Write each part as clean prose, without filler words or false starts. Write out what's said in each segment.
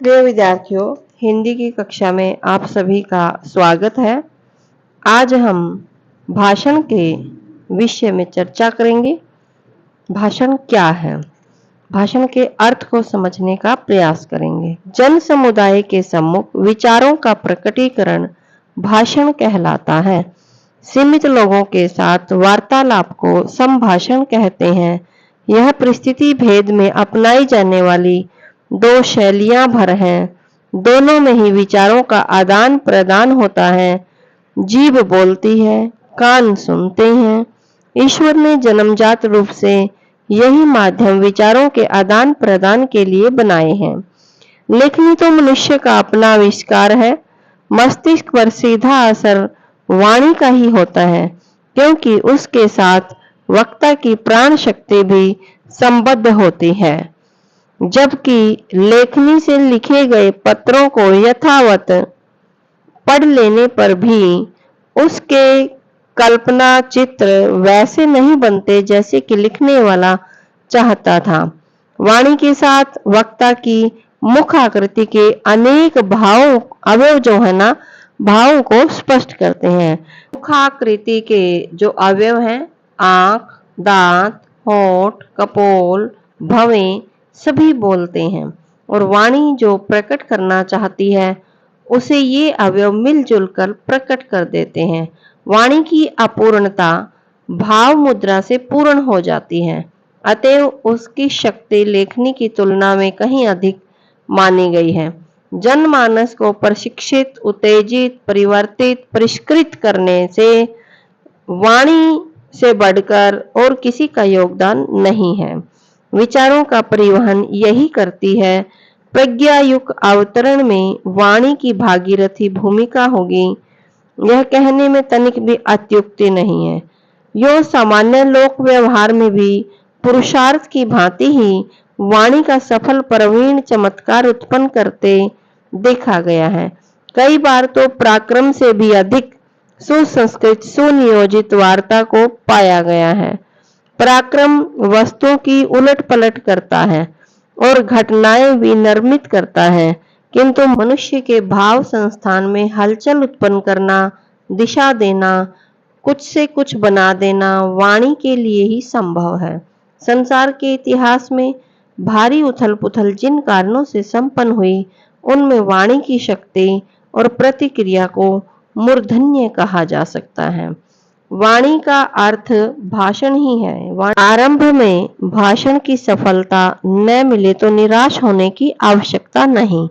प्रिय विद्यार्थियों, हिंदी की कक्षा में आप सभी का स्वागत है। आज हम भाषण के विषय में चर्चा करेंगे। भाषण क्या है? भाषण के अर्थ को समझने का प्रयास करेंगे। जन समुदाय के सम्मुख विचारों का प्रकटीकरण भाषण कहलाता है। सीमित लोगों के साथ वार्तालाप को संभाषण कहते हैं। यह परिस्थिति भेद में अपनाई जाने वाली दो शैलियां भर हैं। दोनों में ही विचारों का आदान प्रदान होता है। जीभ बोलती है, कान सुनते हैं। ईश्वर ने जन्मजात रूप से यही माध्यम विचारों के आदान प्रदान के लिए बनाए हैं। लेखनी तो मनुष्य का अपना आविष्कार है। मस्तिष्क पर सीधा असर वाणी का ही होता है, क्योंकि उसके साथ वक्ता की प्राण शक्ति भी संबद्ध होती है। जबकि लेखनी से लिखे गए पत्रों को यथावत पढ़ लेने पर भी उसके कल्पना चित्र वैसे नहीं बनते जैसे कि लिखने वाला चाहता था। वाणी के साथ वक्ता की मुख आकृति के अनेक भाव अवयव जो है ना, भावों को स्पष्ट करते हैं। मुखाकृति के जो अवयव हैं, आंख, दांत, होठ, कपोल, भवें सभी बोलते हैं, और वाणी जो प्रकट करना चाहती है उसे ये अवयव मिलजुल कर प्रकट कर देते हैं। वाणी की अपूर्णता भाव मुद्रा से पूर्ण हो जाती है, अतएव उसकी शक्ति लेखनी की तुलना में कहीं अधिक मानी गई है। जनमानस को प्रशिक्षित, उत्तेजित, परिवर्तित, परिष्कृत करने से वाणी से बढ़कर और किसी का योगदान नहीं है। विचारों का परिवहन यही करती है। प्रज्ञायुक्त अवतरण में वाणी की भागीरथी भूमिका होगी, यह कहने में तनिक भी अत्युक्ति नहीं है। यो सामान्य लोक व्यवहार में भी पुरुषार्थ की भांति ही वाणी का सफल प्रवीण चमत्कार उत्पन्न करते देखा गया है। कई बार तो पराक्रम से भी अधिक सुसंस्कृत, सुनियोजित वार्ता को पाया गया है। पराक्रम वस्तुओं की उलट पलट करता है और घटनाएं विनिर्मित करता है, किंतु मनुष्य के भाव संस्थान में हलचल उत्पन्न करना, दिशा देना, कुछ से कुछ बना देना वाणी के लिए ही संभव है। संसार के इतिहास में भारी उथल पुथल जिन कारणों से संपन्न हुई, उनमें वाणी की शक्ति और प्रतिक्रिया को मूर्धन्य कहा जा सकता है। वाणी का अर्थ भाषण ही है। आरंभ में भाषण की सफलता न मिले तो निराश होने की आवश्यकता नहीं।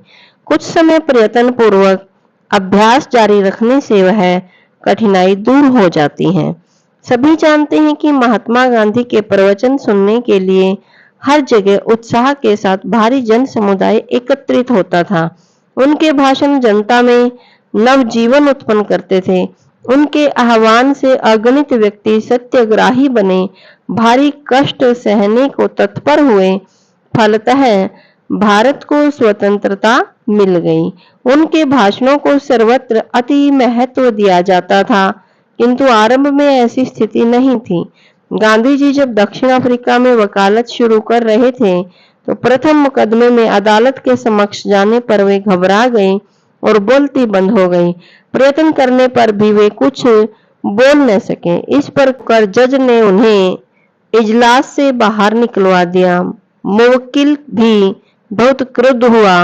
कुछ समय प्रयत्न पूर्वक अभ्यास जारी रखने से वह कठिनाई दूर हो जाती है। सभी जानते हैं कि महात्मा गांधी के प्रवचन सुनने के लिए हर जगह उत्साह के साथ भारी जन समुदाय एकत्रित होता था। उनके भाषण जनता में नवजीवन उत्पन्न करते थे। उनके आह्वान से अगणित व्यक्ति सत्याग्रही बने, भारी कष्ट सहने को तत्पर हुए। फलतः भारत को स्वतंत्रता मिल गई। उनके भाषणों को सर्वत्र अति महत्व दिया जाता था, किंतु आरंभ में ऐसी स्थिति नहीं थी। गांधी जी जब दक्षिण अफ्रीका में वकालत शुरू कर रहे थे, तो प्रथम मुकदमे में अदालत के समक्ष जाने पर वे घबरा गए और बोलती बंद हो गई। प्रयत्न करने पर भी वे कुछ बोल न सके। इस पर कर जज ने उन्हें इजलास से बाहर निकलवा दिया। मुवक्किल भी बहुत क्रुद्ध हुआ,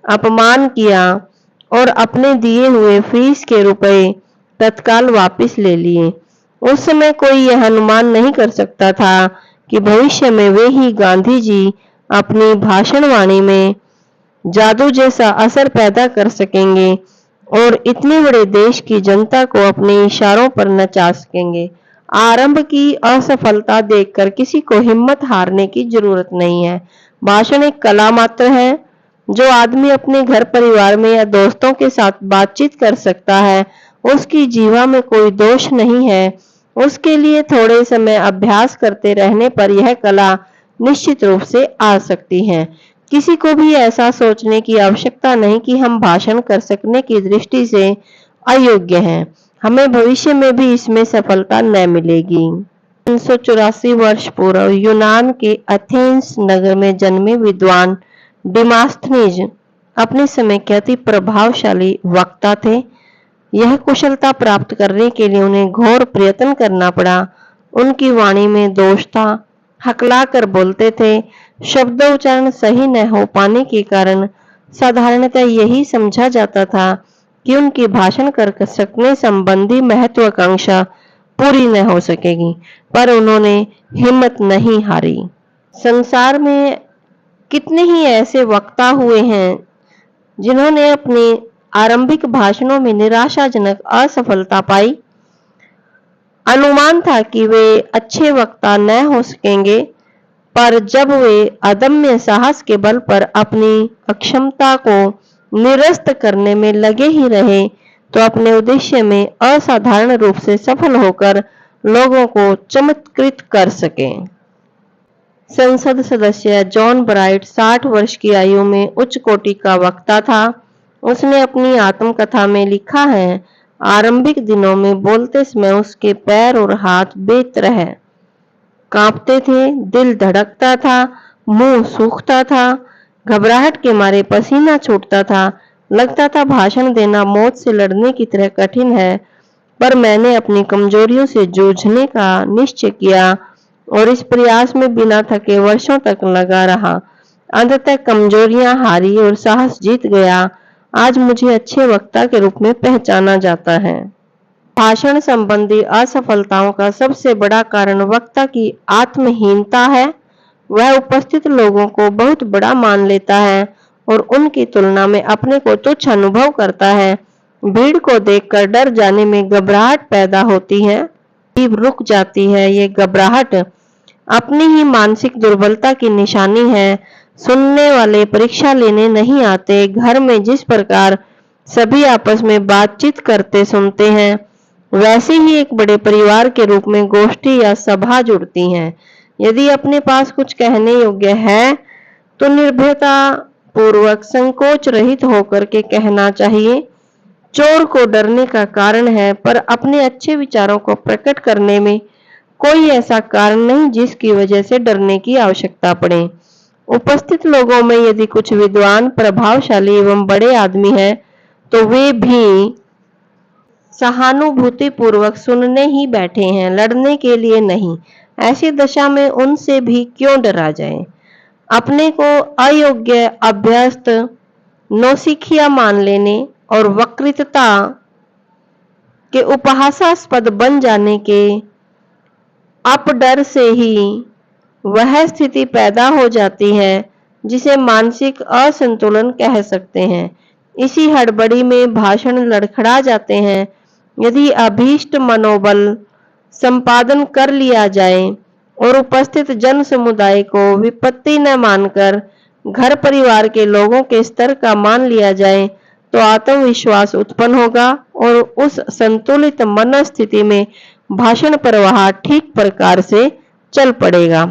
अपमान किया और अपने दिए हुए फीस के रुपए तत्काल वापस ले लिए। उस समय कोई यह अनुमान नहीं कर सकता था कि भविष्य में वे ही गांधी जी अपनी भाषण वाणी में जादू जैसा असर पैदा कर सकेंगे और इतने बड़े देश की जनता को अपने इशारों पर नचा सकेंगे। आरंभ की असफलता देखकर किसी को हिम्मत हारने की जरूरत नहीं है। भाषण एक कला मात्र है। जो आदमी अपने घर परिवार में या दोस्तों के साथ बातचीत कर सकता है, उसकी जीवा में कोई दोष नहीं है। उसके लिए थोड़े समय अभ्यास करते रहने पर यह कला निश्चित रूप से आ सकती है। किसी को भी ऐसा सोचने की आवश्यकता नहीं कि हम भाषण कर सकने की दृष्टि से अयोग्य हैं। हमें भविष्य में भी इसमें सफलता न मिलेगी। 384 वर्ष पूर्व यूनान के एथेंस नगर में जन्मे विद्वान डेमास्थनीज अपने समय के अति प्रभावशाली वक्ता थे। यह कुशलता प्राप्त करने के लिए उन्हें घोर प्रयत्न करना पड़ा। उनकी वाणी में दोष था, हकला कर बोलते थे। शब्दोच्चारण सही न हो पाने के कारण साधारणतः यही समझा जाता था कि उनकी भाषण कर सकने संबंधी महत्वाकांक्षा पूरी न हो सकेगी, पर उन्होंने हिम्मत नहीं हारी। संसार में कितने ही ऐसे वक्ता हुए हैं जिन्होंने अपने आरंभिक भाषणों में निराशाजनक असफलता पाई। अनुमान था कि वे अच्छे वक्ता न हो सकेंगे, पर जब वे अदम्य साहस के बल पर अपनी अक्षमता को निरस्त करने में लगे ही रहे, तो अपने उद्देश्य में असाधारण रूप से सफल होकर लोगों को चमत्कृत कर सके। संसद सदस्य जॉन ब्राइट 60 वर्ष की आयु में उच्च कोटि का वक्ता था। उसने अपनी आत्मकथा में लिखा है, आरंभिक दिनों में बोलते समय उसके पैर और हाथ बेतरह कांपते थे, दिल धड़कता था, मुंह सूखता था, घबराहट के मारे पसीना छूटता था। लगता था भाषण देना मौत से लड़ने की तरह कठिन है, पर मैंने अपनी कमजोरियों से जूझने का निश्चय किया और इस प्रयास में बिना थके वर्षों तक लगा रहा। अंततः कमजोरियां हारी और साहस जीत गया। आज मुझे अच्छे वक्ता के रूप में पहचाना जाता है। भाषण संबंधी असफलताओं का सबसे बड़ा कारण वक्ता की आत्महीनता है। वह उपस्थित लोगों को बहुत बड़ा मान लेता है और उनकी तुलना में अपने को तुच्छ अनुभव करता है। भीड़ को देखकर डर जाने में घबराहट पैदा होती है, जीभ रुक जाती है। ये घबराहट अपनी ही मानसिक दुर्बलता की निशानी है। सुनने वाले परीक्षा लेने नहीं आते। घर में जिस प्रकार सभी आपस में बातचीत करते सुनते हैं, वैसे ही एक बड़े परिवार के रूप में गोष्ठी या सभा जुड़ती हैं। यदि अपने पास कुछ कहने योग्य है तो निर्भयता पूर्वक संकोच रहित होकर के कहना चाहिए। चोर को डरने का कारण है, पर अपने अच्छे विचारों को प्रकट करने में कोई ऐसा कारण नहीं जिसकी वजह से डरने की आवश्यकता पड़े। उपस्थित लोगों में यदि कुछ विद्वान, प्रभावशाली एवं बड़े आदमी हैं, तो वे भी सहानुभूति पूर्वक सुनने ही बैठे हैं, लड़ने के लिए नहीं। ऐसी दशा में उनसे भी क्यों डरा जाए। अपने को अयोग्य, अभ्यस्त, नौसिखिया मान लेने और वक्तृता के उपहासास्पद बन जाने के अपडर से ही वह स्थिति पैदा हो जाती है जिसे मानसिक असंतुलन कह सकते हैं। इसी हड़बड़ी में भाषण लड़खड़ा जाते हैं। यदि अभीष्ट मनोबल संपादन कर लिया जाए और उपस्थित जन समुदाय को विपत्ति न मानकर घर परिवार के लोगों के स्तर का मान लिया जाए, तो आत्मविश्वास उत्पन्न होगा और उस संतुलित मनस्थिति में भाषण प्रवाह ठीक प्रकार से चल पड़ेगा।